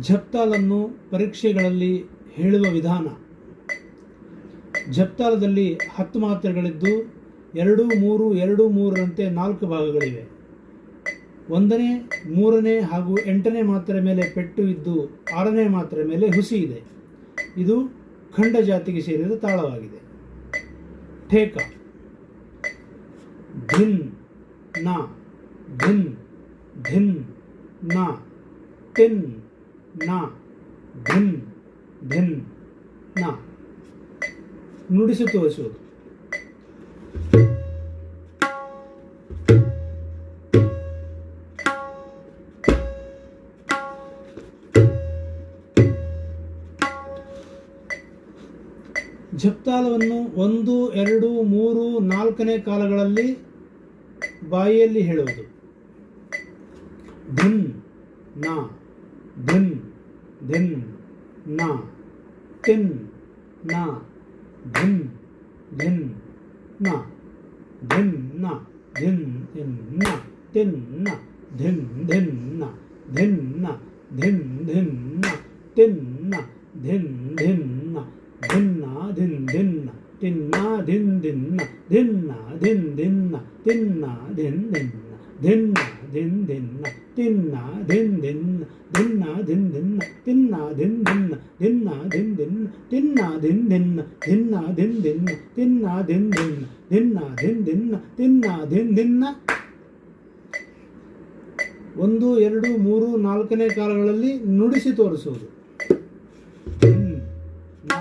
ಜಪ್ತಾಲನ್ನು ಪರೀಕ್ಷೆಗಳಲ್ಲಿ ಹೇಳುವ ವಿಧಾನ. ಜಪ್ತಾಲದಲ್ಲಿ 10 ಮಾತ್ರೆಗಳಿದ್ದು 2, 3, 2, 3ರಂತೆ 4 ಭಾಗಗಳಿವೆ. 1ನೇ, 3ನೇ ಹಾಗೂ 8ನೇ ಮಾತ್ರೆ ಮೇಲೆ ಪೆಟ್ಟು ಇದ್ದು 6ನೇ ಮಾತ್ರೆ ಮೇಲೆ ಹುಸಿ ಇದೆ. ಇದು ಖಂಡ ಜಾತಿಗೆ ಸೇರಿದ ತಾಳವಾಗಿದೆ. ಠೇಕ ಧಿನ್ ನ ಧಿನ್ ಧಿನ್ ನ ತಿನ್ ನ ಧಿನ್ ಧಿನ್ ನ. ನುಡಿಸಿ ತೋರಿಸುವುದು. ಜಪ್ತಾಲವನ್ನು 1, 2, 3, 4ನೇ ಕಾಲಗಳಲ್ಲಿ ಬಾಯಿಯಲ್ಲಿ ಹೇಳುವುದು. ಧಿನ್ ನ ಧಿನ್ ಧಿನ್ ನ ತಿನ್ ನ ಧಿನ್ ಧಿನ್ ನ ಧಿನ್ ನ ಧಿನ್ ಧಿನ್ ನ ತಿನ್ ನ ಧಿನ್ ಧಿನ್ ನ ಧಿನ್ ನ ಧಿನ್ ಧಿನ್ ನ ತಿನ್ ನ ಧಿನ್ ಧಿನ್ ನ ಧಿನ್ನ ಧಿನ್ ಧಿನ್ನ ತಿನ್ನ ಧಿನ್ ಧಿನ್ನ ಧಿನ್ನ ಧಿನ್ ಧಿನ್ನ ತಿನ್ನ ಧಿನ್ ಧಿನ್ನ ಧಿನ್ನ ಧಿನ್ ಧಿನ್ನ ತಿನ್ನ ಧಿನ್ ಧಿನ್ನ ಧಿನ್ನ ಧಿನ್ ಧಿನ್ನ ತಿನ್ನ ಧಿನ್ ಧಿನ್ನ ಧಿನ್ನ ಧಿನ್ ಧಿನ್ನ ತಿನ್ನ ಧಿನ್ ಧಿನ್ನ ಧಿನ್ನ ಧಿನ್ ಧಿನ್ನ ತಿನ್ನ ಧಿನ್ ಧಿನ್ನ ಧಿನ್ನ ಧಿನ್ ಧಿನ್ನ ತಿನ್ನ ಧಿನ್ ಧಿನ್ನ. 1, 2, 3, 4ನೇ ಕಾಲಗಳಲ್ಲಿ ನುಡಿಸಿ ತೋರಿಸುವುದು. ಧಿನ್ ನ